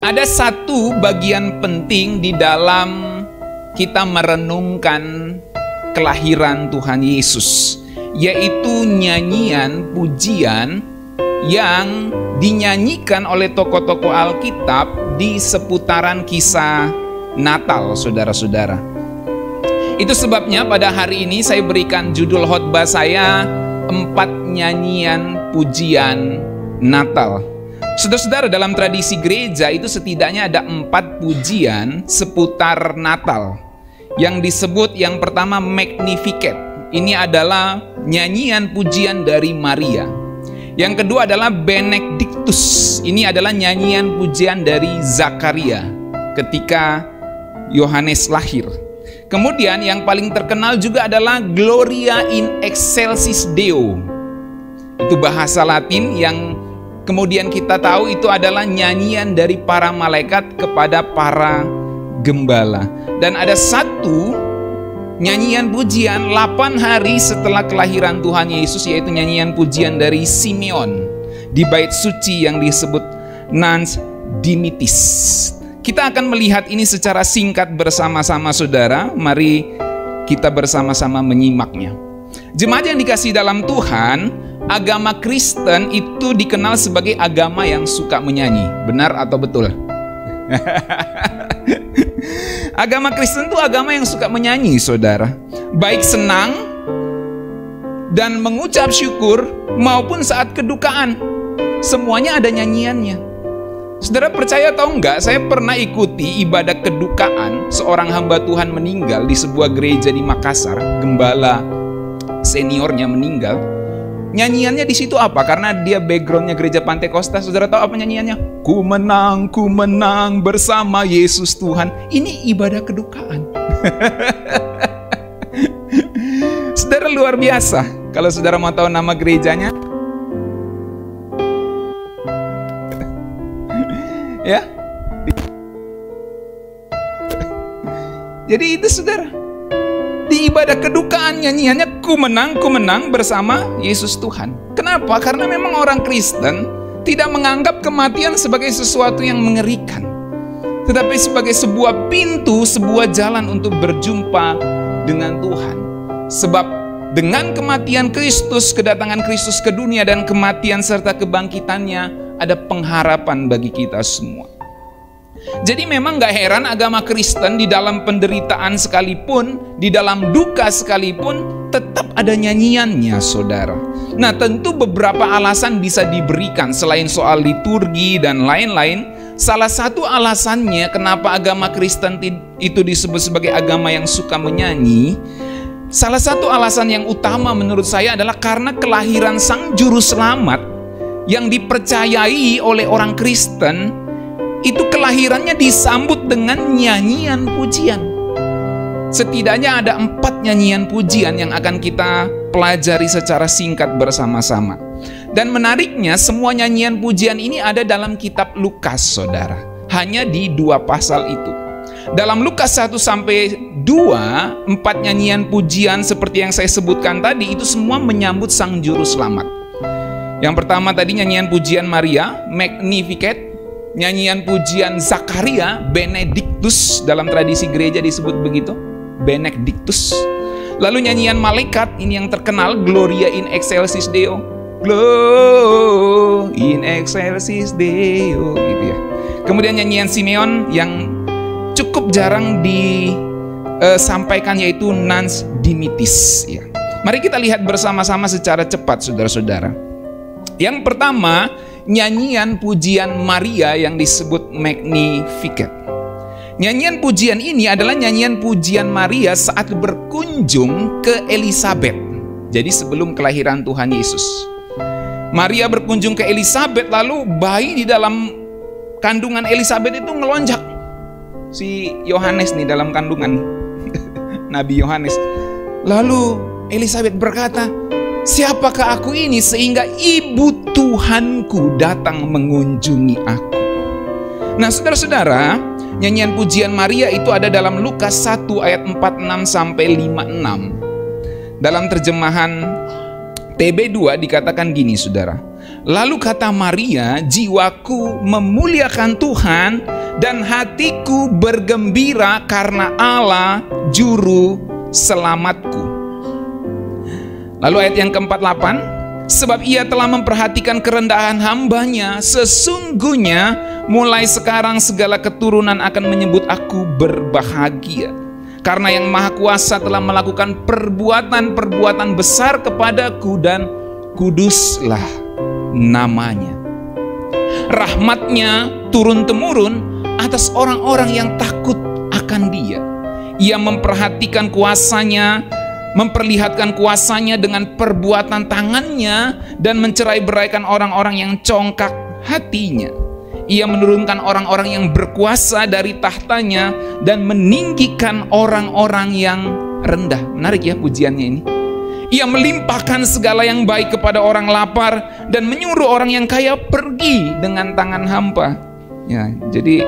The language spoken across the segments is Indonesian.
Ada satu bagian penting di dalam kita merenungkan kelahiran Tuhan Yesus, yaitu nyanyian pujian yang dinyanyikan oleh tokoh-tokoh Alkitab di seputaran kisah Natal, saudara-saudara. Itu sebabnya pada hari ini saya berikan judul khotbah saya 4 nyanyian pujian Natal. Saudara-saudara, dalam tradisi gereja itu setidaknya ada 4 pujian seputar Natal. Yang disebut yang pertama Magnificat. Ini adalah nyanyian pujian dari Maria. Yang kedua adalah Benedictus. Ini adalah nyanyian pujian dari Zakaria ketika Yohanes lahir. Kemudian yang paling terkenal juga adalah Gloria in Excelsis Deo. Itu bahasa Latin yang kemudian kita tahu itu adalah nyanyian dari para malaikat kepada para gembala. Dan ada satu nyanyian pujian 8 hari setelah kelahiran Tuhan Yesus, yaitu nyanyian pujian dari Simeon di bait suci yang disebut Nunc Dimittis. Kita akan melihat ini secara singkat bersama-sama, saudara. Mari kita bersama-sama menyimaknya. Jemaat yang dikasihi dalam Tuhan, agama Kristen itu dikenal sebagai agama yang suka menyanyi. Benar atau betul? Agama Kristen itu agama yang suka menyanyi, saudara. Baik senang dan mengucap syukur maupun saat kedukaan, semuanya ada nyanyiannya. Saudara percaya atau enggak, saya pernah ikuti ibadah kedukaan seorang hamba Tuhan meninggal di sebuah gereja di Makassar. Gembala seniornya meninggal. Nyanyiannya di situ apa? Karena dia backgroundnya gereja Pantekosta. Saudara tahu apa nyanyiannya? Ku menang bersama Yesus Tuhan. Ini ibadah kedukaan. Saudara, luar biasa. Kalau saudara mau tahu nama gerejanya, ya. Jadi itu, saudara, di ibadah kedukaan nyanyiannya ku menang bersama Yesus Tuhan. Kenapa? Karena memang orang Kristen tidak menganggap kematian sebagai sesuatu yang mengerikan, tetapi sebagai sebuah pintu, sebuah jalan untuk berjumpa dengan Tuhan. Sebab dengan kematian Kristus, kedatangan Kristus ke dunia dan kematian serta kebangkitannya, ada pengharapan bagi kita semua. Jadi memang gak heran agama Kristen di dalam penderitaan sekalipun, di dalam duka sekalipun, tetap ada nyanyiannya, saudara. Nah, tentu beberapa alasan bisa diberikan selain soal liturgi dan lain-lain. Salah satu alasannya kenapa agama Kristen itu disebut sebagai agama yang suka menyanyi, salah satu alasan yang utama menurut saya adalah karena kelahiran Sang Juru Selamat yang dipercayai oleh orang Kristen, itu kelahirannya disambut dengan nyanyian pujian. Setidaknya ada 4 nyanyian pujian yang akan kita pelajari secara singkat bersama-sama. Dan menariknya, semua nyanyian pujian ini ada dalam kitab Lukas, saudara. Hanya di 2 pasal itu. Dalam Lukas 1-2, 4 nyanyian pujian seperti yang saya sebutkan tadi, itu semua menyambut Sang Juru Selamat. Yang pertama tadi nyanyian pujian Maria, Magnificat. Nyanyian pujian Zakaria, Benedictus, dalam tradisi gereja disebut begitu, Benedictus. Lalu nyanyian malaikat, ini yang terkenal, Gloria in Excelsis Deo, Gloria in Excelsis Deo, gitu ya. Kemudian nyanyian Simeon yang cukup jarang disampaikan, yaitu Nunc Dimittis, ya. Mari kita lihat bersama-sama secara cepat, saudara-saudara. Yang pertama, nyanyian pujian Maria yang disebut Magnificat. Nyanyian pujian ini adalah nyanyian pujian Maria saat berkunjung ke Elizabeth. Jadi sebelum kelahiran Tuhan Yesus, Maria berkunjung ke Elizabeth, lalu bayi di dalam kandungan Elizabeth itu ngelonjak. Si Yohanes nih dalam kandungan Nabi Yohanes. Lalu Elizabeth berkata, siapakah aku ini sehingga ibu Tuhanku datang mengunjungi aku? Nah, saudara-saudara, nyanyian pujian Maria itu ada dalam Lukas 1 ayat 46-56. Dalam terjemahan TB2 dikatakan gini, saudara. Lalu kata Maria, jiwaku memuliakan Tuhan dan hatiku bergembira karena Allah juru selamatku. Lalu ayat yang ke-48, sebab ia telah memperhatikan kerendahan hambanya, sesungguhnya mulai sekarang segala keturunan akan menyebut aku berbahagia. Karena yang Maha Kuasa telah melakukan perbuatan-perbuatan besar kepadaku dan kuduslah namanya. Rahmatnya turun-temurun atas orang-orang yang takut akan Dia. Ia memperhatikan kuasanya, memperlihatkan kuasanya dengan perbuatan tangannya dan mencerai-beraikan orang-orang yang congkak hatinya. Ia menurunkan orang-orang yang berkuasa dari tahtanya dan meninggikan orang-orang yang rendah. Menarik ya pujiannya ini. Ia melimpahkan segala yang baik kepada orang lapar dan menyuruh orang yang kaya pergi dengan tangan hampa. Ya, jadi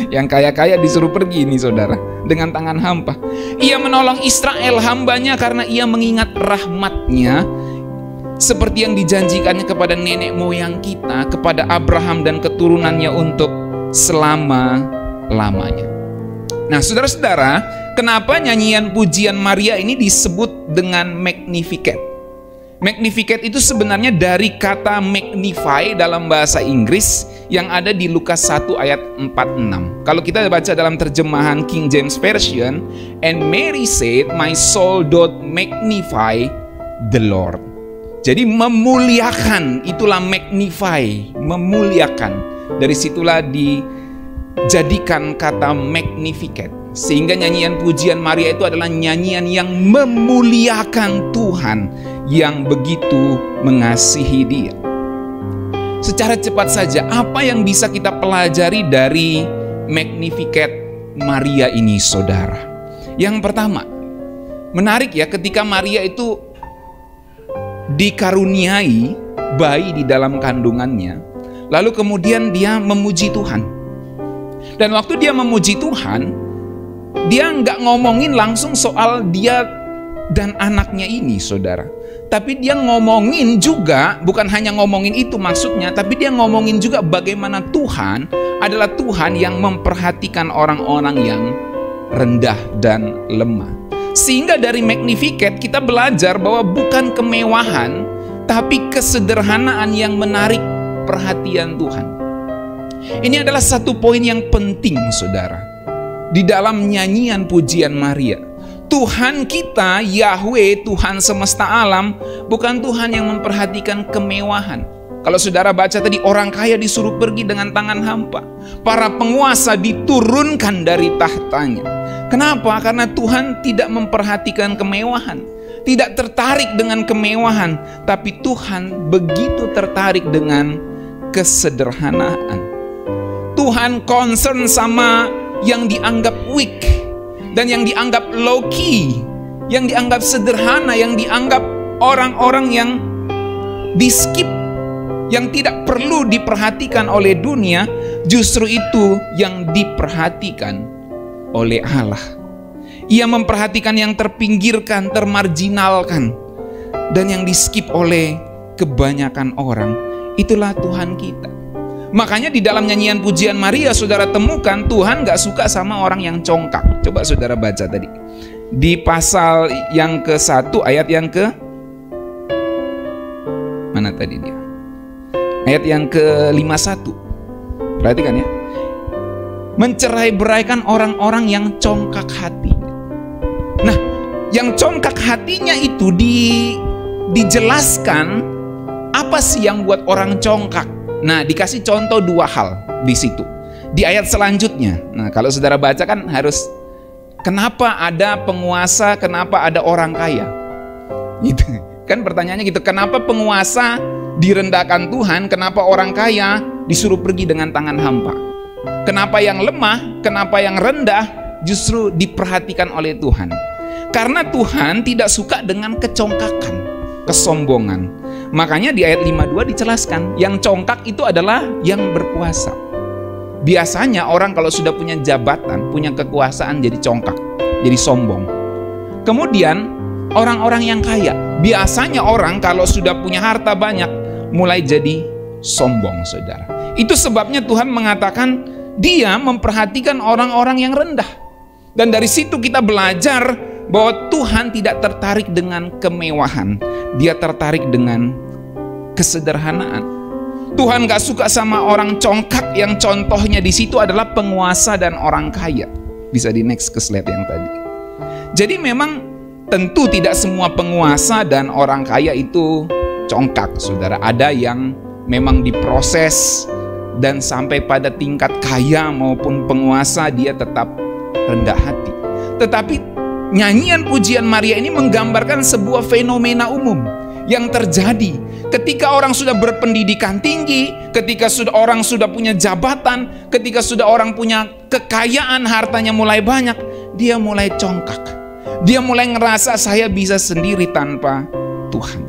yang kaya-kaya disuruh pergi nih saudara, dengan tangan hampa. Ia menolong Israel hambanya karena ia mengingat rahmatnya seperti yang dijanjikannya kepada nenek moyang kita, kepada Abraham dan keturunannya untuk selama-lamanya. Nah saudara-saudara, kenapa nyanyian pujian Maria ini disebut dengan Magnificat? Magnificat itu sebenarnya dari kata magnify dalam bahasa Inggris yang ada di Lukas 1 ayat 46. Kalau kita baca dalam terjemahan King James Version, and Mary said, my soul doth magnify the Lord. Jadi memuliakan, itulah magnify, memuliakan. Dari situlah dijadikan kata Magnificat. Sehingga nyanyian pujian Maria itu adalah nyanyian yang memuliakan Tuhan yang begitu mengasihi Dia. Secara cepat saja, apa yang bisa kita pelajari dari Magnificat Maria ini, saudara? Yang pertama, menarik ya, ketika Maria itu dikaruniai bayi di dalam kandungannya, lalu kemudian dia memuji Tuhan. Dan waktu dia memuji Tuhan, dia nggak ngomongin langsung soal dia dan anaknya ini, saudara. Tapi dia ngomongin juga, bukan hanya ngomongin itu maksudnya, tapi dia ngomongin juga bagaimana Tuhan adalah Tuhan yang memperhatikan orang-orang yang rendah dan lemah. Sehingga dari Magnificat kita belajar bahwa bukan kemewahan, tapi kesederhanaan yang menarik perhatian Tuhan. Ini adalah satu poin yang penting, saudara, di dalam nyanyian pujian Maria. Tuhan kita, Yahweh, Tuhan semesta alam, bukan Tuhan yang memperhatikan kemewahan. Kalau saudara baca tadi, orang kaya disuruh pergi dengan tangan hampa. Para penguasa diturunkan dari tahtanya. Kenapa? Karena Tuhan tidak memperhatikan kemewahan, tidak tertarik dengan kemewahan, tapi Tuhan begitu tertarik dengan kesederhanaan. Tuhan concern sama yang dianggap weak dan yang dianggap low key, yang dianggap sederhana, yang dianggap orang-orang yang di skip, yang tidak perlu diperhatikan oleh dunia. Justru itu yang diperhatikan oleh Allah. Ia memperhatikan yang terpinggirkan, termarginalkan, dan yang di skip oleh kebanyakan orang. Itulah Tuhan kita. Makanya di dalam nyanyian pujian Maria, saudara temukan Tuhan gak suka sama orang yang congkak. Coba saudara baca tadi di pasal yang ke-1 ayat yang ke mana tadi dia? Ayat yang ke-51. Perhatikan ya. Mencerai-beraikan orang-orang yang congkak hati. Nah, yang congkak hatinya itu dijelaskan apa sih yang buat orang congkak. Nah, dikasih contoh dua hal di situ. Di ayat selanjutnya. Nah, kalau saudara baca kan harus, kenapa ada penguasa, kenapa ada orang kaya? Gitu. Kan pertanyaannya gitu, kenapa penguasa direndahkan Tuhan, kenapa orang kaya disuruh pergi dengan tangan hampa? Kenapa yang lemah, kenapa yang rendah justru diperhatikan oleh Tuhan? Karena Tuhan tidak suka dengan kecongkakan, kesombongan. Makanya di ayat 52 dijelaskan, yang congkak itu adalah yang berkuasa. Biasanya orang kalau sudah punya jabatan, punya kekuasaan jadi congkak, jadi sombong. Kemudian orang-orang yang kaya, biasanya orang kalau sudah punya harta banyak mulai jadi sombong, saudara. Itu sebabnya Tuhan mengatakan Dia memperhatikan orang-orang yang rendah. Dan dari situ kita belajar bahwa Tuhan tidak tertarik dengan kemewahan. Dia tertarik dengan kesederhanaan. Tuhan gak suka sama orang congkak yang contohnya di situ adalah penguasa dan orang kaya. Bisa di next ke slide yang tadi. Jadi memang tentu tidak semua penguasa dan orang kaya itu congkak, saudara. Ada yang memang diproses dan sampai pada tingkat kaya maupun penguasa dia tetap rendah hati. Tetapi nyanyian pujian Maria ini menggambarkan sebuah fenomena umum yang terjadi ketika orang sudah berpendidikan tinggi, ketika orang sudah punya jabatan, ketika sudah orang punya kekayaan, hartanya mulai banyak, dia mulai congkak. Dia mulai ngerasa saya bisa sendiri tanpa Tuhan.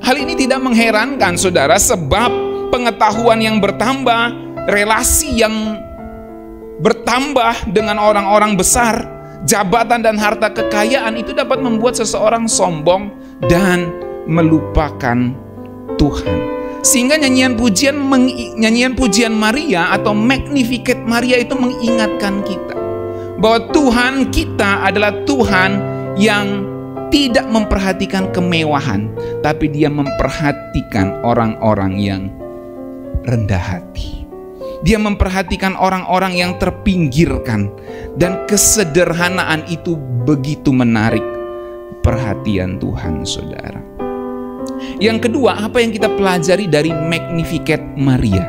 Hal ini tidak mengherankan, saudara, sebab pengetahuan yang bertambah, relasi yang bertambah dengan orang-orang besar, jabatan dan harta kekayaan itu dapat membuat seseorang sombong dan melupakan Tuhan. Sehingga nyanyian pujian Maria atau Magnificat Maria itu mengingatkan kita bahwa Tuhan kita adalah Tuhan yang tidak memperhatikan kemewahan, tapi Dia memperhatikan orang-orang yang rendah hati. Dia memperhatikan orang-orang yang terpinggirkan, dan kesederhanaan itu begitu menarik perhatian Tuhan, saudara. Yang kedua, apa yang kita pelajari dari Magnificat Maria?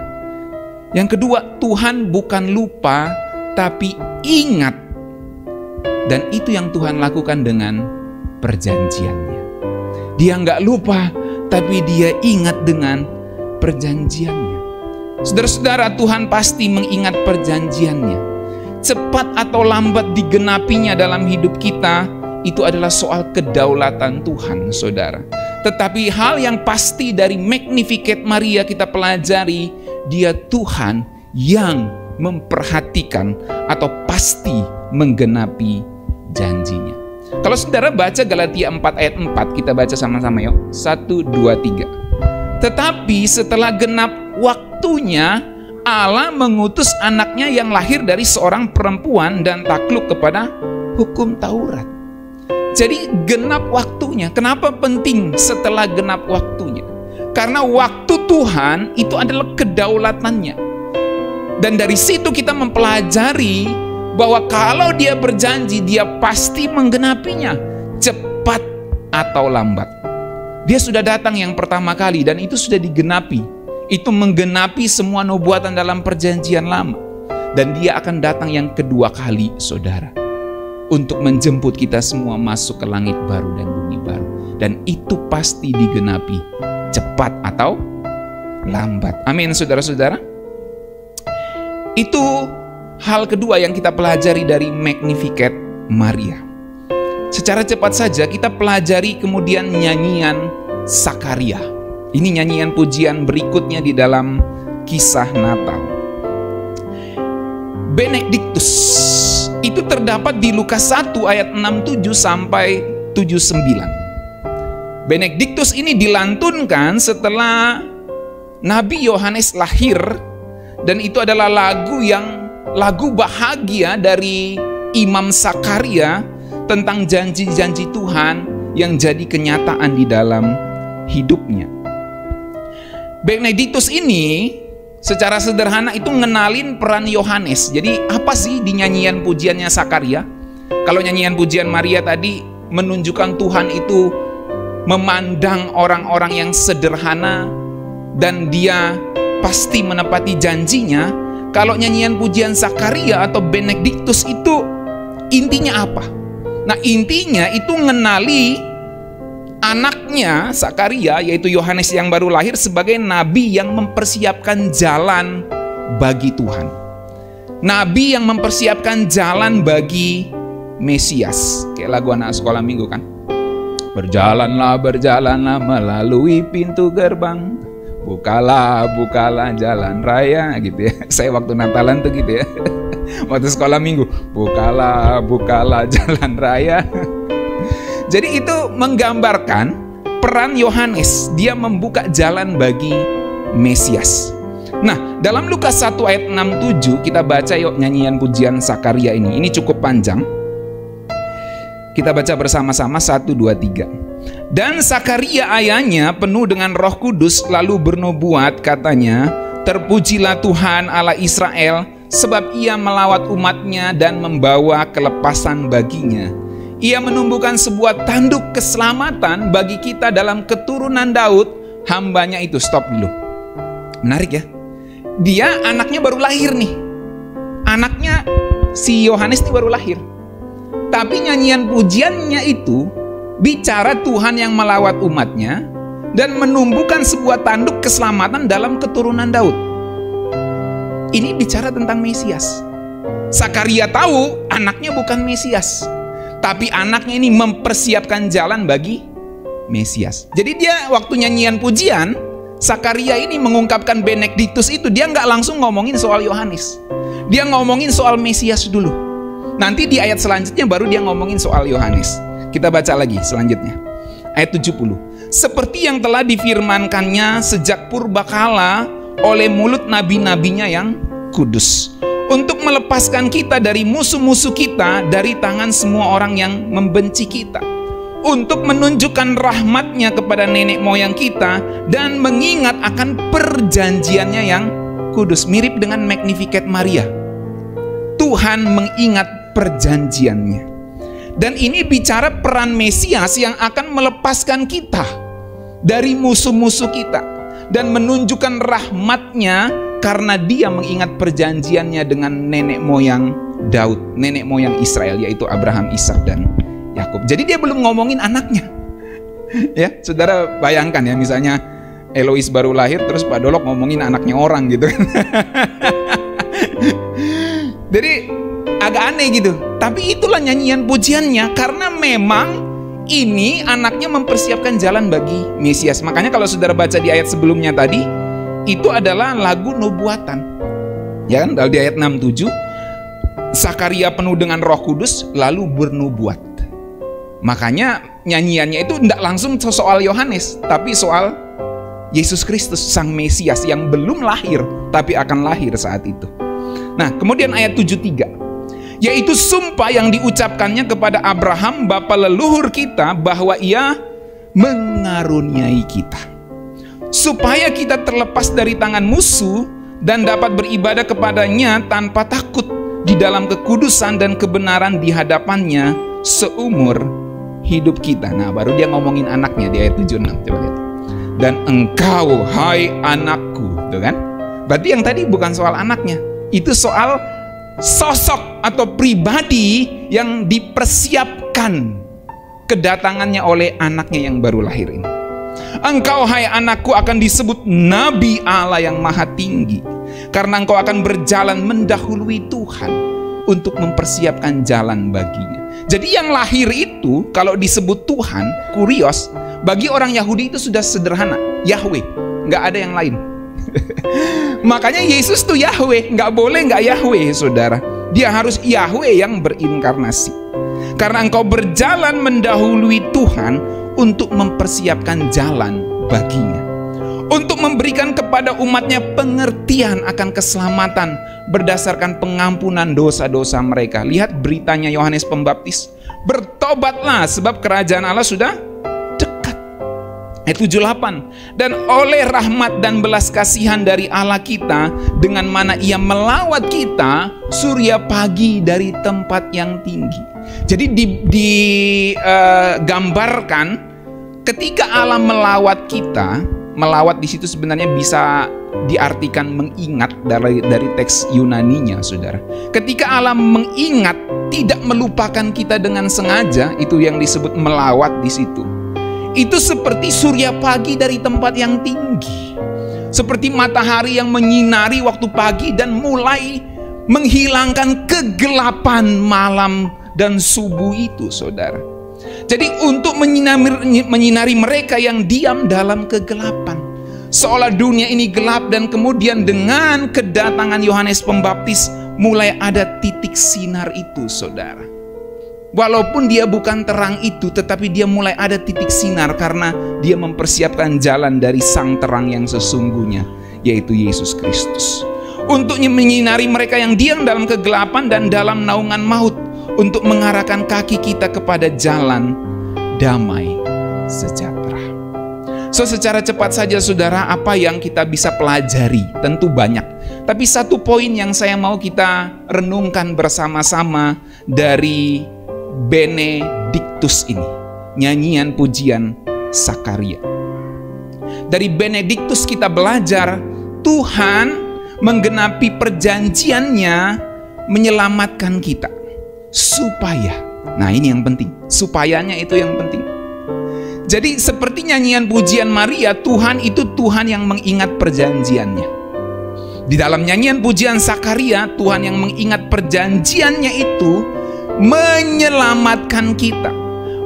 Yang kedua, Tuhan bukan lupa, tapi ingat. Dan itu yang Tuhan lakukan dengan perjanjiannya. Dia nggak lupa, tapi Dia ingat dengan perjanjiannya. Saudara-saudara, Tuhan pasti mengingat perjanjiannya. Cepat atau lambat digenapinya dalam hidup kita, itu adalah soal kedaulatan Tuhan, saudara. Tetapi hal yang pasti dari Magnificat Maria kita pelajari, Dia Tuhan yang memperhatikan atau pasti menggenapi janjinya. Kalau saudara baca Galatia 4 ayat 4, kita baca sama-sama yuk. 1, 2, 3. Tetapi setelah genap waktunya, Allah mengutus anaknya yang lahir dari seorang perempuan dan takluk kepada hukum Taurat. Jadi genap waktunya. Kenapa penting setelah genap waktunya? Karena waktu Tuhan itu adalah kedaulatannya. Dan dari situ kita mempelajari bahwa kalau Dia berjanji, Dia pasti menggenapinya, cepat atau lambat. Dia sudah datang yang pertama kali dan itu sudah digenapi. Itu menggenapi semua nubuatan dalam perjanjian lama. Dan Dia akan datang yang kedua kali, saudara, untuk menjemput kita semua masuk ke langit baru dan bumi baru. Dan itu pasti digenapi, cepat atau lambat. Amin, saudara-saudara. Itu hal kedua yang kita pelajari dari Magnificat Maria. Secara cepat saja kita pelajari kemudian nyanyian Sakaria. Ini nyanyian pujian berikutnya di dalam kisah Natal. Benedictus itu terdapat di Lukas 1 ayat 67 sampai 79. Benedictus ini dilantunkan setelah Nabi Yohanes lahir, dan itu adalah lagu bahagia dari Imam Sakaria tentang janji-janji Tuhan yang jadi kenyataan di dalam hidupnya. Benedictus ini secara sederhana itu ngenalin peran Yohanes. Jadi apa sih di nyanyian pujiannya Sakaria? Kalau nyanyian pujian Maria tadi menunjukkan Tuhan itu memandang orang-orang yang sederhana dan Dia pasti menepati janjinya. Kalau nyanyian pujian Sakaria atau Benedictus itu intinya apa? Nah, intinya itu ngenali anaknya Sakaria, yaitu Yohanes yang baru lahir, sebagai nabi yang mempersiapkan jalan bagi Tuhan. Nabi yang mempersiapkan jalan bagi Mesias. Kayak lagu anak sekolah minggu kan? Berjalanlah, berjalanlah melalui pintu gerbang, bukalah, bukalah jalan raya, gitu ya. Saya waktu Natalan tuh gitu ya. Waktu sekolah minggu, bukalah, bukalah jalan raya. Jadi itu menggambarkan peran Yohanes. Dia membuka jalan bagi Mesias. Nah, dalam Lukas 1 ayat 6-7 kita baca yuk nyanyian pujian Sakaria ini. Ini cukup panjang. Kita baca bersama-sama 1, 2, 3. Dan Sakaria ayahnya penuh dengan Roh Kudus lalu bernubuat, katanya, terpujilah Tuhan Allah Israel, sebab ia melawat umatnya dan membawa kelepasan baginya. Ia menumbuhkan sebuah tanduk keselamatan bagi kita dalam keturunan Daud, hambanya itu. Stop dulu. Menarik ya. Dia anaknya baru lahir nih. Anaknya si Yohanes ini baru lahir. Tapi nyanyian pujiannya itu bicara Tuhan yang melawat umatnya dan menumbuhkan sebuah tanduk keselamatan dalam keturunan Daud. Ini bicara tentang Mesias. Sakaria tahu anaknya bukan Mesias, tapi anaknya ini mempersiapkan jalan bagi Mesias. Jadi dia waktu nyanyian pujian, Sakaria ini mengungkapkan Benediktus itu, dia nggak langsung ngomongin soal Yohanes. Dia ngomongin soal Mesias dulu. Nanti di ayat selanjutnya baru dia ngomongin soal Yohanes. Kita baca lagi selanjutnya. Ayat 70. Seperti yang telah difirmankannya sejak purbakala oleh mulut nabi-nabinya yang kudus, untuk melepaskan kita dari musuh-musuh kita, dari tangan semua orang yang membenci kita, untuk menunjukkan rahmatnya kepada nenek moyang kita dan mengingat akan perjanjiannya yang kudus. Mirip dengan Magnificat Maria. Tuhan mengingat perjanjiannya. Dan ini bicara peran Mesias yang akan melepaskan kita dari musuh-musuh kita dan menunjukkan rahmatnya karena dia mengingat perjanjiannya dengan nenek moyang Daud, nenek moyang Israel, yaitu Abraham, Ishak, dan Yakub. Jadi dia belum ngomongin anaknya. Ya, saudara bayangkan ya, misalnya Elois baru lahir terus Pak Dolok ngomongin anaknya orang gitu kan. Jadi agak aneh gitu. Tapi itulah nyanyian pujiannya, karena memang ini anaknya mempersiapkan jalan bagi Mesias. Makanya kalau saudara baca di ayat sebelumnya tadi, itu adalah lagu nubuatan. Ya kan, di ayat 67, Sakaria penuh dengan Roh Kudus lalu bernubuat. Makanya nyanyiannya itu tidak langsung soal Yohanes, tapi soal Yesus Kristus, Sang Mesias yang belum lahir tapi akan lahir saat itu. Nah, kemudian ayat 73, yaitu sumpah yang diucapkannya kepada Abraham bapa leluhur kita, bahwa ia mengaruniai kita supaya kita terlepas dari tangan musuh dan dapat beribadah kepadanya tanpa takut di dalam kekudusan dan kebenaran di hadapannya seumur hidup kita. Nah, baru dia ngomongin anaknya di ayat 76. Coba lihat. Dan engkau, hai anakku, tuh kan? Berarti yang tadi bukan soal anaknya, itu soal sosok atau pribadi yang dipersiapkan kedatangannya oleh anaknya yang baru lahir ini. Engkau, hai anakku, akan disebut Nabi Allah yang Maha Tinggi, karena engkau akan berjalan mendahului Tuhan untuk mempersiapkan jalan baginya. Jadi yang lahir itu kalau disebut Tuhan, kurios, bagi orang Yahudi itu sudah sederhana, Yahweh, nggak ada yang lain. Makanya Yesus tuh Yahweh, nggak boleh nggak Yahweh, saudara. Dia harus Yahweh yang berinkarnasi. Karena engkau berjalan mendahului Tuhan untuk mempersiapkan jalan baginya, untuk memberikan kepada umatnya pengertian akan keselamatan berdasarkan pengampunan dosa-dosa mereka. Lihat beritanya Yohanes Pembaptis, bertobatlah sebab kerajaan Allah sudah dekat. Ayat 78, dan oleh rahmat dan belas kasihan dari Allah kita, dengan mana ia melawat kita surya pagi dari tempat yang tinggi. Jadi digambarkan ketika Allah melawat kita. Melawat di situ sebenarnya bisa diartikan mengingat dari teks Yunaninya, saudara. Ketika Allah mengingat, tidak melupakan kita dengan sengaja, itu yang disebut melawat di situ. Itu seperti surya pagi dari tempat yang tinggi, seperti matahari yang menyinari waktu pagi dan mulai menghilangkan kegelapan malam dan subuh itu, saudara. Jadi untuk menyinari mereka yang diam dalam kegelapan, seolah dunia ini gelap, dan kemudian dengan kedatangan Yohanes Pembaptis mulai ada titik sinar itu, saudara. Walaupun dia bukan terang itu, tetapi dia mulai ada titik sinar karena dia mempersiapkan jalan dari sang terang yang sesungguhnya, yaitu Yesus Kristus. Untuk menyinari mereka yang diam dalam kegelapan dan dalam naungan maut, untuk mengarahkan kaki kita kepada jalan damai sejahtera. So, secara cepat saja saudara, apa yang kita bisa pelajari? Tentu banyak. Tapi satu poin yang saya mau kita renungkan bersama-sama dari Benediktus ini, nyanyian pujian Sakaria. Dari Benediktus kita belajar Tuhan menggenapi perjanjiannya menyelamatkan kita. Supaya, nah ini yang penting, supayanya itu yang penting. Jadi seperti nyanyian pujian Maria, Tuhan itu Tuhan yang mengingat perjanjiannya. Di dalam nyanyian pujian Sakaria, Tuhan yang mengingat perjanjiannya itu menyelamatkan kita,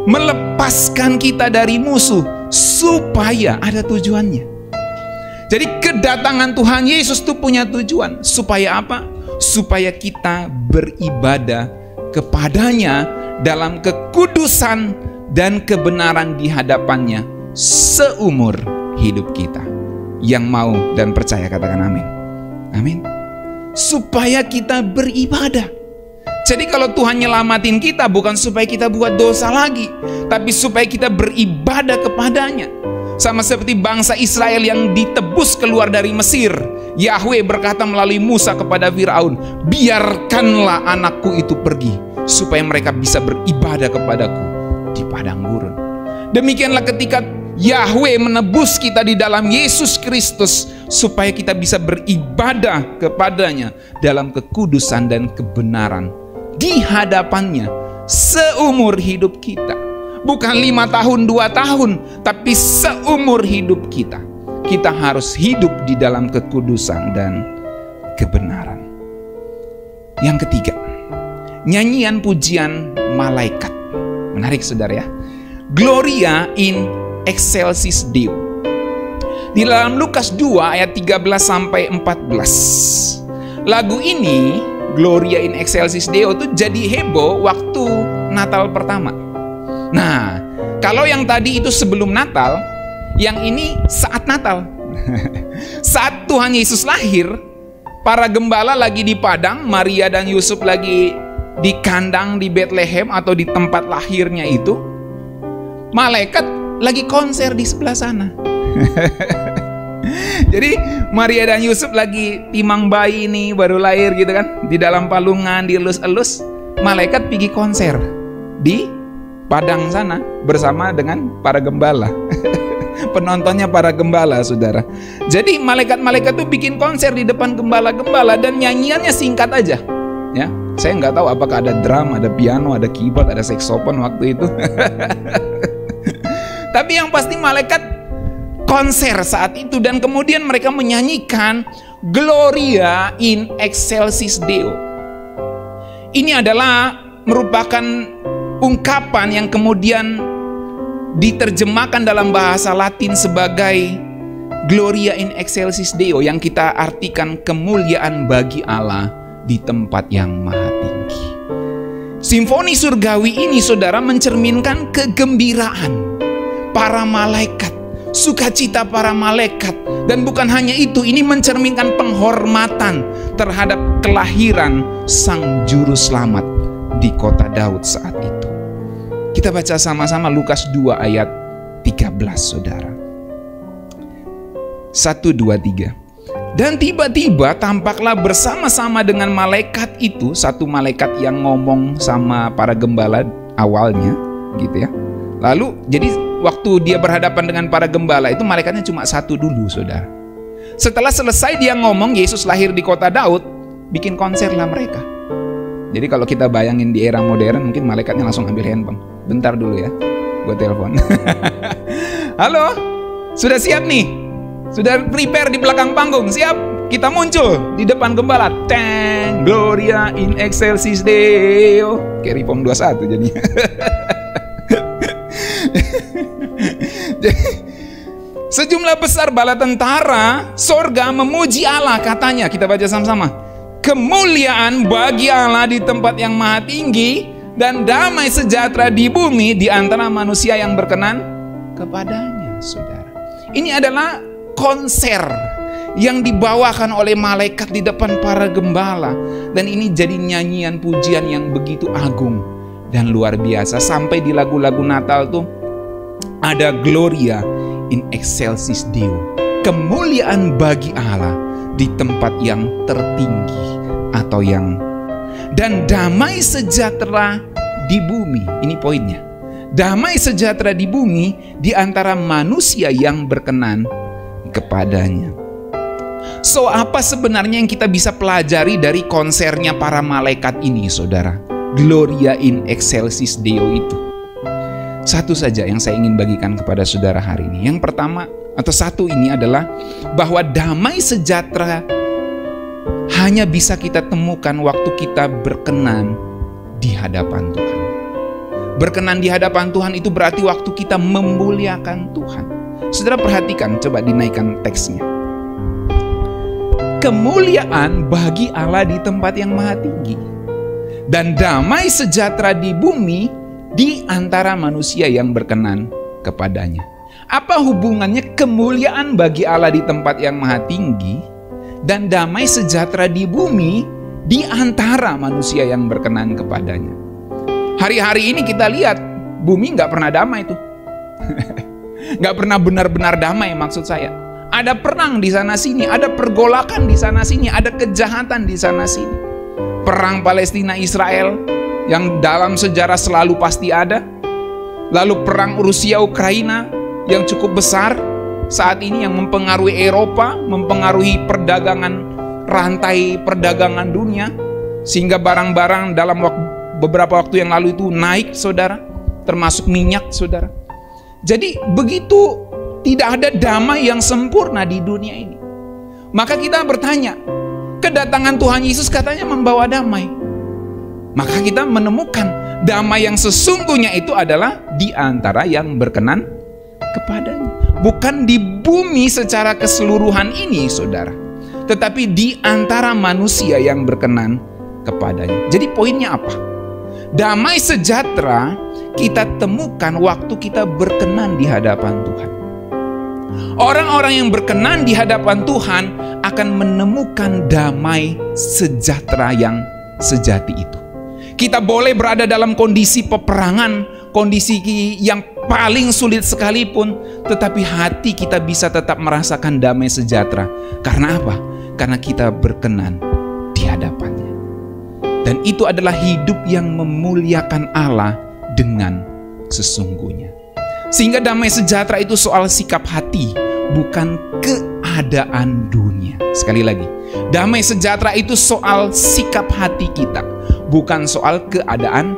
melepaskan kita dari musuh, supaya ada tujuannya. Jadi kedatangan Tuhan Yesus itu punya tujuan. Supaya apa? Supaya kita beribadah kepadanya dalam kekudusan dan kebenaran di hadapannya seumur hidup kita. Yang mau dan percaya katakan amin. Amin. Supaya kita beribadah. Jadi kalau Tuhan nyelamatin kita bukan supaya kita buat dosa lagi, tapi supaya kita beribadah kepadanya. Sama seperti bangsa Israel yang ditebus keluar dari Mesir. Yahweh berkata melalui Musa kepada Firaun, biarkanlah anakku itu pergi, supaya mereka bisa beribadah kepadaku di padang gurun. Demikianlah ketika Yahweh menebus kita di dalam Yesus Kristus, supaya kita bisa beribadah kepadanya dalam kekudusan dan kebenaran di hadapannya seumur hidup kita. Bukan 5 tahun, 2 tahun, tapi seumur hidup kita. Kita harus hidup di dalam kekudusan dan kebenaran. Yang ketiga, nyanyian pujian malaikat. Menarik saudara ya. Gloria in excelsis Deo. Di dalam Lukas 2 ayat 13 sampai 14. Lagu ini, Gloria in excelsis Deo, itu jadi heboh waktu Natal pertama. Nah, kalau yang tadi itu sebelum Natal, yang ini saat Natal. Saat Tuhan Yesus lahir, para gembala lagi di padang, Maria dan Yusuf lagi di kandang di Bethlehem atau di tempat lahirnya itu. Malaikat lagi konser di sebelah sana. Jadi Maria dan Yusuf lagi timang bayi ini baru lahir gitu kan, di dalam palungan dielus-elus. Malaikat pergi konser di padang sana bersama dengan para gembala. Penontonnya para gembala, saudara. Jadi malaikat-malaikat itu bikin konser di depan gembala-gembala dan nyanyiannya singkat aja. Ya, saya nggak tahu apakah ada drum, ada piano, ada keyboard, ada saksofon waktu itu. Tapi yang pasti malaikat konser saat itu dan kemudian mereka menyanyikan Gloria in excelsis Deo. Ini adalah merupakan ungkapan yang kemudian diterjemahkan dalam bahasa Latin sebagai Gloria in excelsis Deo, yang kita artikan kemuliaan bagi Allah di tempat yang maha tinggi. Simfoni surgawi ini saudara mencerminkan kegembiraan para malaikat, sukacita para malaikat, dan bukan hanya itu, ini mencerminkan penghormatan terhadap kelahiran Sang Juru Selamat di kota Daud saat itu. Kita baca sama-sama Lukas 2 ayat 13 saudara. 1, 2, 3. Dan tiba-tiba tampaklah bersama-sama dengan malaikat itu, satu malaikat yang ngomong sama para gembala awalnya gitu ya. Lalu jadi waktu dia berhadapan dengan para gembala itu malaikatnya cuma satu dulu saudara. Setelah selesai dia ngomong Yesus lahir di kota Daud, bikin konser lah mereka. Jadi kalau kita bayangin di era modern, mungkin malaikatnya langsung ambil handphone. Bentar dulu ya, gue telepon. Halo, sudah siap nih? Sudah prepare di belakang panggung? Siap? Kita muncul di depan gembala. Teng, Gloria in excelsis Deo. Kayak Ripom 21 jadinya. Sejumlah besar bala tentara sorga memuji Allah, katanya. Kita baca sama-sama. Kemuliaan bagi Allah di tempat yang maha tinggi, dan damai sejahtera di bumi di antara manusia yang berkenan kepadanya, saudara. Ini adalah konser yang dibawakan oleh malaikat di depan para gembala. Dan ini jadi nyanyian pujian yang begitu agung dan luar biasa. Sampai di lagu-lagu Natal tuh ada Gloria in excelsis Deo, kemuliaan bagi Allah di tempat yang tertinggi atau yang, dan damai sejahtera di bumi. Ini poinnya. Damai sejahtera di bumi di antara manusia yang berkenan kepadanya. So, apa sebenarnya yang kita bisa pelajari dari konsernya para malaikat ini, saudara? Gloria in excelsis Deo itu. Satu saja yang saya ingin bagikan kepada saudara hari ini. Yang pertama, atau satu ini adalah bahwa damai sejahtera hanya bisa kita temukan waktu kita berkenan di hadapan Tuhan. Berkenan di hadapan Tuhan itu berarti waktu kita memuliakan Tuhan. Saudara perhatikan, coba dinaikkan teksnya. Kemuliaan bagi Allah di tempat yang maha tinggi, dan damai sejahtera di bumi di antara manusia yang berkenan kepadanya. Apa hubungannya kemuliaan bagi Allah di tempat yang maha tinggi dan damai sejahtera di bumi di antara manusia yang berkenan kepadanya? Hari-hari ini kita lihat bumi nggak pernah damai tuh. Nggak pernah benar-benar damai, maksud saya. Ada perang di sana sini, ada pergolakan di sana sini, ada kejahatan di sana sini. Perang Palestina Israel yang dalam sejarah selalu pasti ada. Lalu perang Rusia Ukraina yang cukup besar saat ini yang mempengaruhi Eropa, mempengaruhi perdagangan, rantai perdagangan dunia, sehingga barang-barang dalam beberapa waktu yang lalu itu naik, saudara, termasuk minyak, saudara. Jadi begitu tidak ada damai yang sempurna di dunia ini. Maka kita bertanya, kedatangan Tuhan Yesus katanya membawa damai. Maka kita menemukan damai yang sesungguhnya itu adalah di antara yang berkenan kepadanya. Bukan di bumi secara keseluruhan ini, saudara, tetapi di antara manusia yang berkenan kepadanya. Jadi poinnya apa? Damai sejahtera kita temukan waktu kita berkenan di hadapan Tuhan. Orang-orang yang berkenan di hadapan Tuhan akan menemukan damai sejahtera yang sejati itu. Kita boleh berada dalam kondisi peperangan, kondisi yang paling sulit sekalipun, tetapi hati kita bisa tetap merasakan damai sejahtera. Karena apa? Karena kita berkenan di hadapannya. Dan itu adalah hidup yang memuliakan Allah dengan sesungguhnya. Sehingga damai sejahtera itu soal sikap hati, bukan keadaan dunia. Sekali lagi, damai sejahtera itu soal sikap hati kita, bukan soal keadaan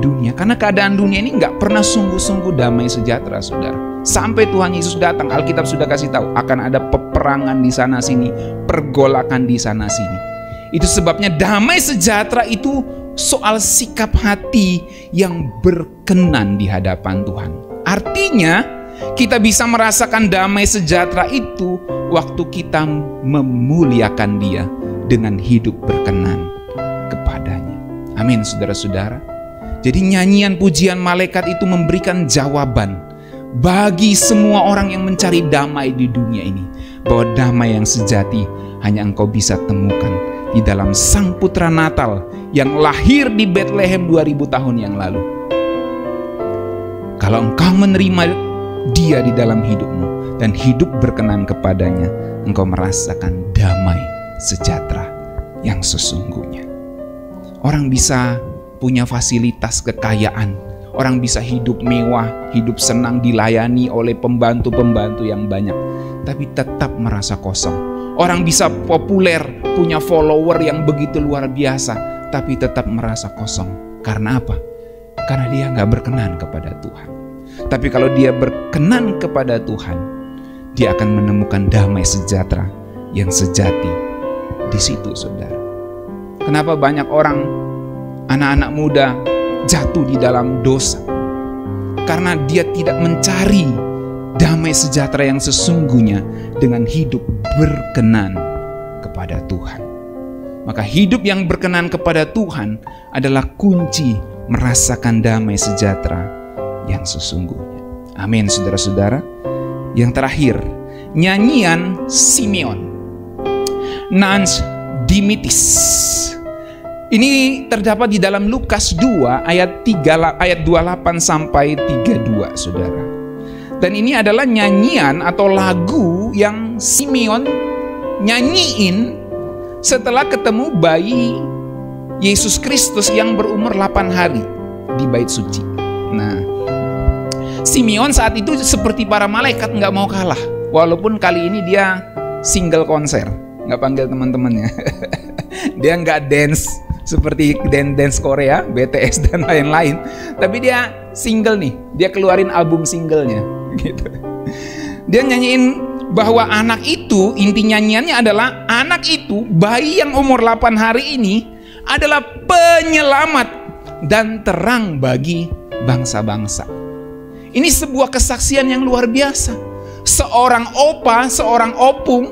dunia. Karena keadaan dunia ini nggak pernah sungguh-sungguh damai sejahtera, saudara. Sampai Tuhan Yesus datang, Alkitab sudah kasih tahu akan ada peperangan di sana sini, pergolakan di sana sini. Itu sebabnya damai sejahtera itu soal sikap hati yang berkenan di hadapan Tuhan. Artinya kita bisa merasakan damai sejahtera itu waktu kita memuliakan Dia dengan hidup berkenan kepadanya. Amin, saudara-saudara. Jadi nyanyian pujian malaikat itu memberikan jawaban bagi semua orang yang mencari damai di dunia ini, bahwa damai yang sejati hanya engkau bisa temukan di dalam Sang Putra Natal yang lahir di Bethlehem 2000 tahun yang lalu. Kalau engkau menerima Dia di dalam hidupmu dan hidup berkenan kepadanya, engkau merasakan damai sejahtera yang sesungguhnya. Orang bisa punya fasilitas kekayaan, orang bisa hidup mewah, hidup senang, dilayani oleh pembantu-pembantu yang banyak, tapi tetap merasa kosong. Orang bisa populer, punya follower yang begitu luar biasa, tapi tetap merasa kosong. Karena apa? Karena dia nggak berkenan kepada Tuhan. Tapi kalau dia berkenan kepada Tuhan, dia akan menemukan damai sejahtera yang sejati di situ, saudara. Kenapa banyak orang, anak-anak muda jatuh di dalam dosa? Karena dia tidak mencari damai sejahtera yang sesungguhnya dengan hidup berkenan kepada Tuhan. Maka hidup yang berkenan kepada Tuhan adalah kunci merasakan damai sejahtera yang sesungguhnya. Amin, saudara-saudara. Yang terakhir, nyanyian Simeon. Nans Dimitis. Ini terdapat di dalam Lukas 2 ayat 28 sampai 32, Saudara. Dan ini adalah nyanyian atau lagu yang Simeon nyanyiin setelah ketemu bayi Yesus Kristus yang berumur 8 hari di bait suci. Nah, Simeon saat itu seperti para malaikat nggak mau kalah. Walaupun kali ini dia single konser, nggak panggil teman-temannya. Dia nggak dance seperti dance Korea, BTS dan lain-lain. Tapi dia single nih, dia keluarin album singlenya gitu. Dia nyanyiin bahwa anak itu, inti nyanyiannya adalah anak itu, bayi yang umur 8 hari ini adalah penyelamat dan terang bagi bangsa-bangsa. Ini sebuah kesaksian yang luar biasa. Seorang opa, seorang opung,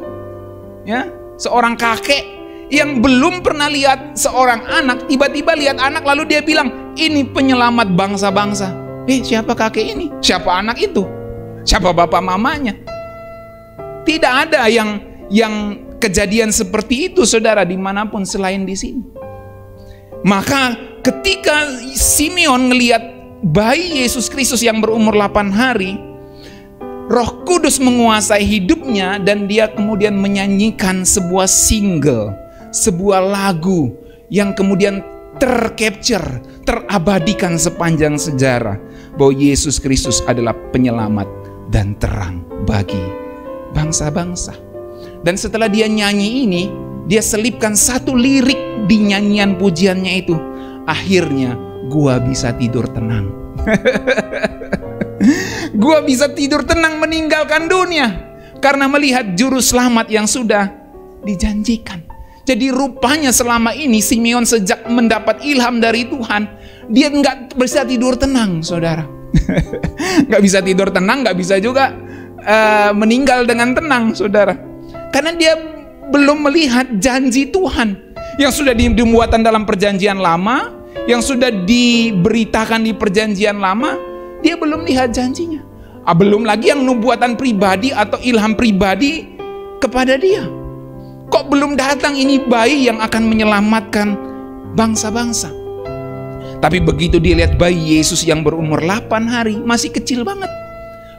ya, seorang kakek yang belum pernah lihat seorang anak, tiba-tiba lihat anak lalu dia bilang, ini penyelamat bangsa-bangsa. Siapa kakek ini? Siapa anak itu? Siapa bapak mamanya? Tidak ada yang kejadian seperti itu, Saudara, dimanapun selain di sini. Maka ketika Simeon ngelihat bayi Yesus Kristus yang berumur 8 hari, Roh Kudus menguasai hidupnya dan dia kemudian menyanyikan sebuah single, sebuah lagu yang kemudian tercapture, terabadikan sepanjang sejarah bahwa Yesus Kristus adalah penyelamat dan terang bagi bangsa-bangsa. Dan setelah dia nyanyi ini, dia selipkan satu lirik di nyanyian pujiannya itu. Akhirnya gua bisa tidur tenang. Gua bisa tidur tenang meninggalkan dunia karena melihat juru selamat yang sudah dijanjikan. Jadi rupanya selama ini Simeon sejak mendapat ilham dari Tuhan, dia nggak bisa tidur tenang, Saudara. Nggak bisa tidur tenang, nggak bisa juga meninggal dengan tenang, Saudara. Karena dia belum melihat janji Tuhan yang sudah dimuatan dalam perjanjian lama, yang sudah diberitakan di perjanjian lama, dia belum lihat janjinya. Belum lagi yang nubuatan pribadi atau ilham pribadi kepada dia. Kok belum datang ini bayi yang akan menyelamatkan bangsa-bangsa? Tapi begitu dilihat bayi Yesus yang berumur 8 hari, masih kecil banget.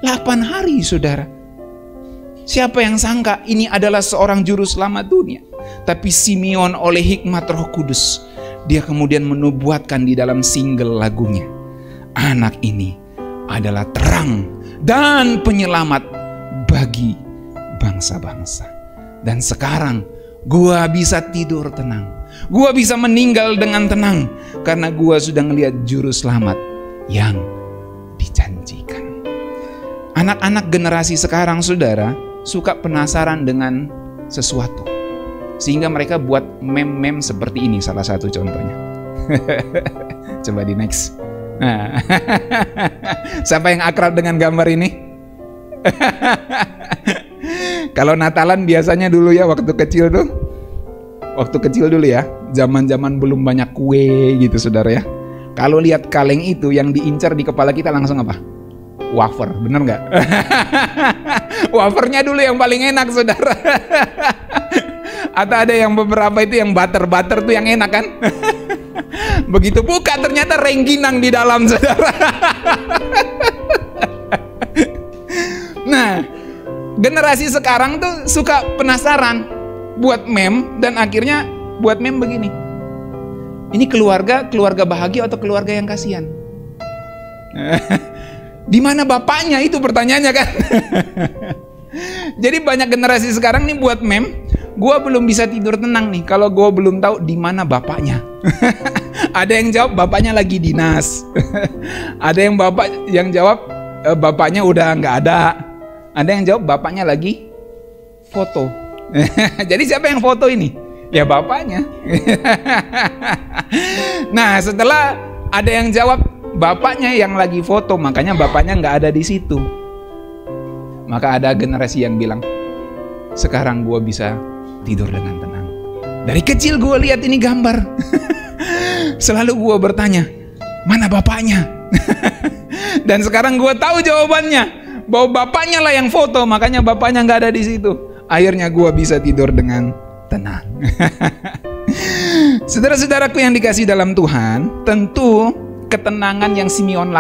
8 hari, Saudara. Siapa yang sangka ini adalah seorang juru selamat dunia? Tapi Simeon oleh hikmat Roh Kudus, dia kemudian menubuatkan di dalam single lagunya, anak ini adalah terang dan penyelamat bagi bangsa-bangsa. Dan sekarang gua bisa tidur tenang, gua bisa meninggal dengan tenang karena gua sudah melihat juru selamat yang dijanjikan. Anak-anak generasi sekarang, Saudara, suka penasaran dengan sesuatu, sehingga mereka buat meme-meme seperti ini, salah satu contohnya. Coba di next. Nah. Siapa yang akrab dengan gambar ini? Kalau Natalan biasanya dulu ya, waktu kecil dulu ya, zaman-zaman belum banyak kue gitu, Saudara ya. Kalau lihat kaleng itu yang diincar di kepala kita langsung apa? Wafer, bener nggak? Wafernya dulu yang paling enak, Saudara. Atau ada yang beberapa itu yang butter tuh yang enak kan? Begitu buka ternyata rengginang di dalam, Saudara. Nah, generasi sekarang tuh suka penasaran, buat meme, dan akhirnya buat meme begini. Ini keluarga bahagia atau keluarga yang kasihan? Di mana bapaknya, itu pertanyaannya kan? Jadi banyak generasi sekarang nih buat meme, gua belum bisa tidur tenang nih kalau gua belum tahu di mana bapaknya. Ada yang jawab bapaknya lagi dinas. Ada yang jawab bapaknya udah nggak ada. Ada yang jawab bapaknya lagi foto. Jadi siapa yang foto ini? Ya bapaknya. Nah, setelah ada yang jawab bapaknya yang lagi foto, makanya bapaknya nggak ada di situ. Maka ada generasi yang bilang, sekarang gue bisa tidur dengan tenang. Dari kecil gue lihat ini gambar. Selalu gue bertanya, mana bapaknya? Dan sekarang gue tahu jawabannya, bahwa bapaknya lah yang foto, makanya bapaknya nggak ada di situ. Akhirnya gue bisa tidur dengan tenang. Saudara-saudaraku yang dikasihi dalam Tuhan, tentu ketenangan yang Simeon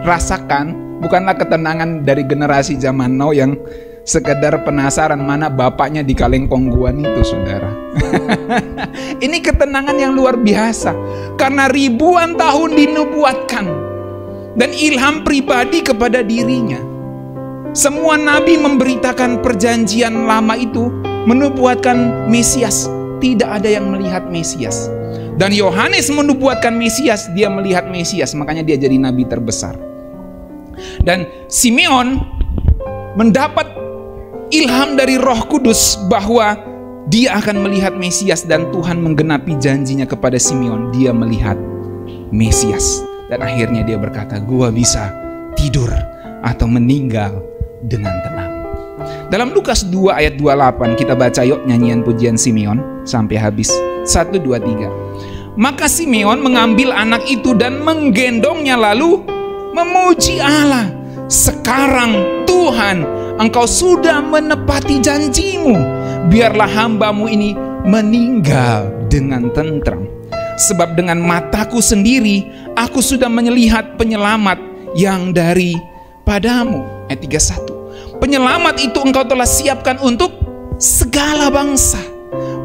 rasakan bukanlah ketenangan dari generasi zaman now yang sekedar penasaran mana bapaknya di Kalengkongguan itu, saudara. Ini ketenangan yang luar biasa karena ribuan tahun dinubuatkan dan ilham pribadi kepada dirinya. Semua nabi memberitakan perjanjian lama itu menubuatkan Mesias. Tidak ada yang melihat Mesias. Dan Yohanes menubuatkan Mesias, dia melihat Mesias, makanya dia jadi nabi terbesar. Dan Simeon mendapat ilham dari Roh Kudus bahwa dia akan melihat Mesias, dan Tuhan menggenapi janjinya kepada Simeon. Dia melihat Mesias, dan akhirnya dia berkata, gua bisa tidur atau meninggal dengan tenang. Dalam Lukas 2 ayat 28 kita baca yuk nyanyian pujian Simeon sampai habis. 1, 2, 3. Maka Simeon mengambil anak itu dan menggendongnya lalu memuji Allah. Sekarang Tuhan, Engkau sudah menepati janjimu. Biarlah hambamu ini meninggal dengan tentram. Sebab dengan mataku sendiri aku sudah melihat penyelamat yang daripadamu. Ayat 31. Penyelamat itu Engkau telah siapkan untuk segala bangsa,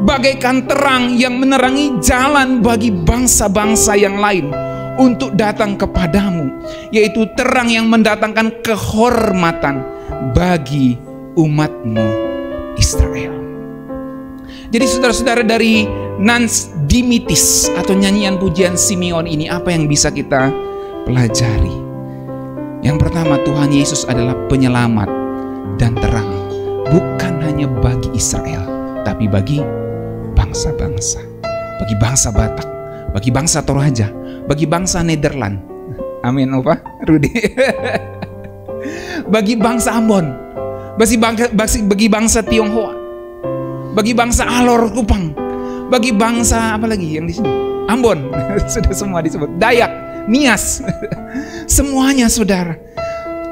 bagaikan terang yang menerangi jalan bagi bangsa-bangsa yang lain untuk datang kepadamu, yaitu terang yang mendatangkan kehormatan bagi umatmu Israel. Jadi saudara-saudara, dari Nans Dimitis atau nyanyian pujian Simeon ini, apa yang bisa kita pelajari? Yang pertama, Tuhan Yesus adalah penyelamat dan terang, bukan hanya bagi Israel, tapi bagi bangsa-bangsa, bagi bangsa Batak, bagi bangsa Toraja, bagi bangsa Nederland. Amin, Opa Rudi. Bagi bangsa Ambon, bagi bangsa Tionghoa, bagi bangsa Alor Kupang, bagi bangsa apa lagi yang di sini? Ambon. Sudah semua disebut. Dayak, Nias. Semuanya, saudara.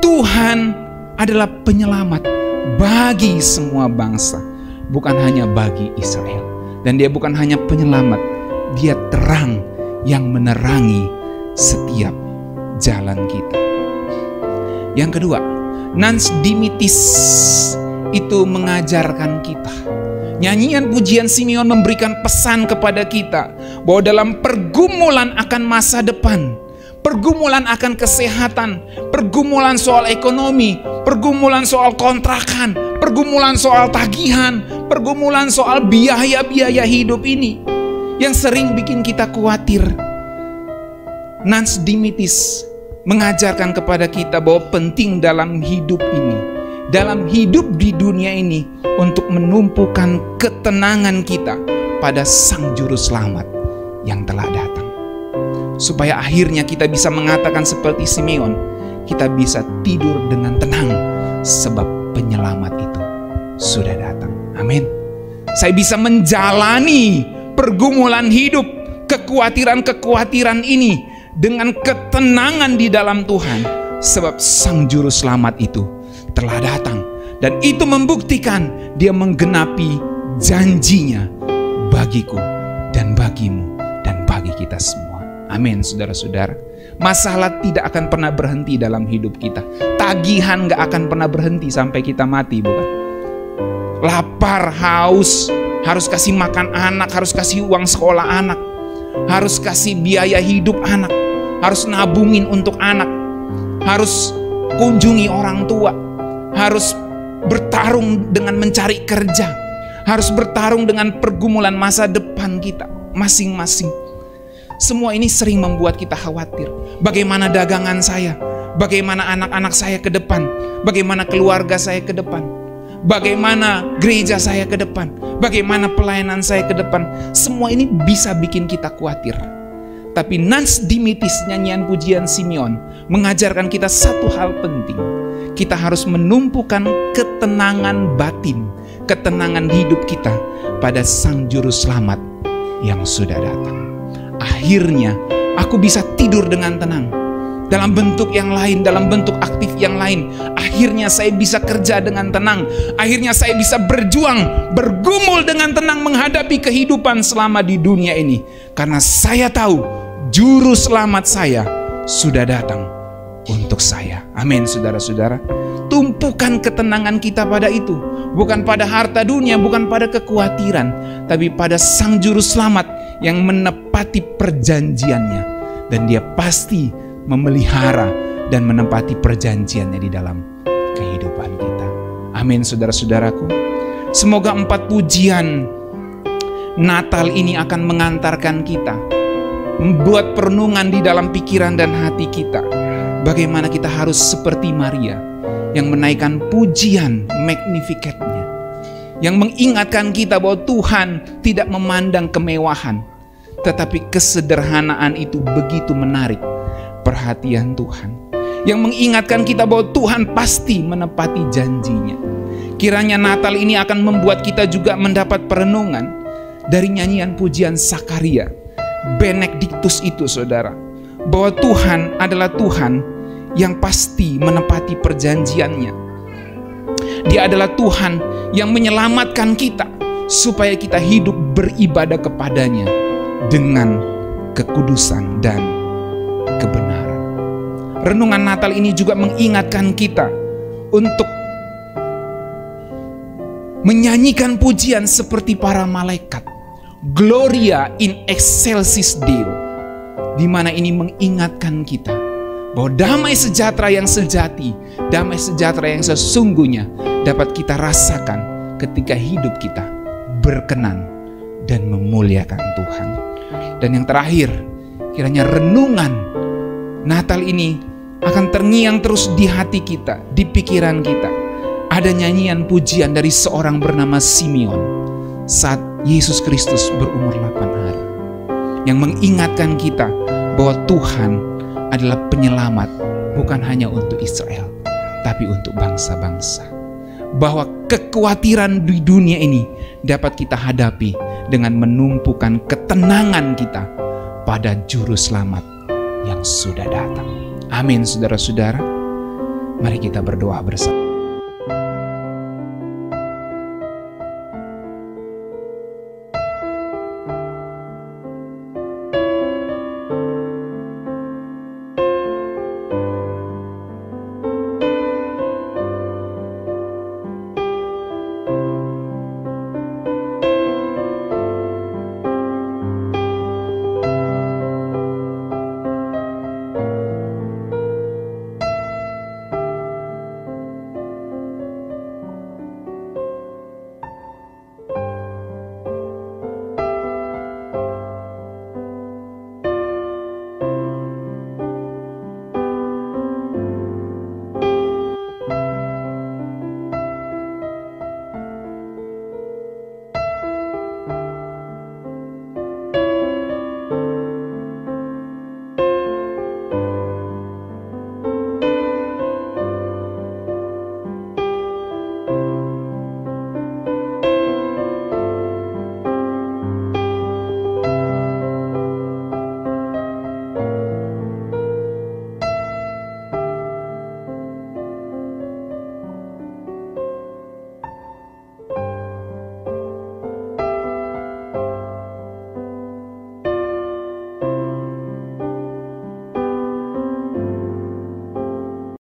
Tuhan adalah penyelamat bagi semua bangsa, bukan hanya bagi Israel. Dan dia bukan hanya penyelamat, dia terang yang menerangi setiap jalan kita. Yang kedua, Nans Dimitis itu mengajarkan kita. Nyanyian pujian Simeon memberikan pesan kepada kita bahwa dalam pergumulan akan masa depan, pergumulan akan kesehatan, pergumulan soal ekonomi, pergumulan soal kontrakan, pergumulan soal tagihan, pergumulan soal biaya-biaya hidup ini yang sering bikin kita khawatir. Nans Dimitis mengajarkan kepada kita bahwa penting dalam hidup ini, dalam hidup di dunia ini, untuk menumpukan ketenangan kita pada Sang Juru Selamat yang telah datang. Supaya akhirnya kita bisa mengatakan seperti Simeon, kita bisa tidur dengan tenang sebab penyelamat itu sudah datang. Amin. Saya bisa menjalani pergumulan hidup, kekhawatiran-kekhawatiran ini dengan ketenangan di dalam Tuhan, sebab Sang Juru Selamat itu telah datang, dan itu membuktikan dia menggenapi janjinya bagiku dan bagimu dan bagi kita semua. Amin, saudara-saudara. Masalah tidak akan pernah berhenti dalam hidup kita. Tagihan gak akan pernah berhenti sampai kita mati, bukan? Lapar, haus, harus kasih makan anak, harus kasih uang sekolah anak, harus kasih biaya hidup anak, harus nabungin untuk anak, harus kunjungi orang tua, harus bertarung dengan mencari kerja, harus bertarung dengan pergumulan masa depan kita masing-masing. Semua ini sering membuat kita khawatir. Bagaimana dagangan saya? Bagaimana anak-anak saya ke depan? Bagaimana keluarga saya ke depan? Bagaimana gereja saya ke depan? Bagaimana pelayanan saya ke depan? Semua ini bisa bikin kita khawatir. Tapi Nans Dimitis, nyanyian pujian Simeon, mengajarkan kita satu hal penting. Kita harus menumpukan ketenangan batin, ketenangan hidup kita pada Sang Juru Selamat yang sudah datang. Akhirnya aku bisa tidur dengan tenang. dalam bentuk yang lain, dalam bentuk aktif yang lain. Akhirnya saya bisa kerja dengan tenang. Akhirnya saya bisa berjuang, bergumul dengan tenang menghadapi kehidupan selama di dunia ini. Karena saya tahu juru selamat saya sudah datang untuk saya. Amin, saudara-saudara. Tumpukan ketenangan kita pada itu. Bukan pada harta dunia, bukan pada kekhawatiran, tapi pada Sang Juru Selamat yang menepati perjanjiannya. Dan Dia pasti memelihara dan menepati perjanjiannya di dalam kehidupan kita. Amin, saudara-saudaraku. Semoga 4 pujian Natal ini akan mengantarkan kita, membuat perenungan di dalam pikiran dan hati kita. Bagaimana kita harus seperti Maria yang menaikkan pujian Magnificat-nya, yang mengingatkan kita bahwa Tuhan tidak memandang kemewahan, tetapi kesederhanaan itu begitu menarik perhatian Tuhan, yang mengingatkan kita bahwa Tuhan pasti menepati janjinya. Kiranya Natal ini akan membuat kita juga mendapat perenungan dari nyanyian pujian Sakaria, Benedictus itu, saudara, bahwa Tuhan adalah Tuhan yang pasti menepati perjanjiannya. Dia adalah Tuhan yang menyelamatkan kita supaya kita hidup beribadah kepadanya dengan kekudusan dan kebenaran. Renungan Natal ini juga mengingatkan kita untuk menyanyikan pujian seperti para malaikat. Gloria in excelsis Deo. Di mana ini mengingatkan kita bahwa damai sejahtera yang sejati, damai sejahtera yang sesungguhnya dapat kita rasakan ketika hidup kita berkenan dan memuliakan Tuhan. Dan yang terakhir, kiranya renungan Natal ini akan terngiang terus di hati kita, di pikiran kita. Ada nyanyian pujian dari seorang bernama Simeon saat Yesus Kristus berumur 8 hari, yang mengingatkan kita bahwa Tuhan adalah penyelamat bukan hanya untuk Israel, tapi untuk bangsa-bangsa. Bahwa kekhawatiran di dunia ini dapat kita hadapi dengan menumpukan ketenangan kita pada Juru Selamat yang sudah datang. Amin, saudara-saudara. Mari kita berdoa bersama.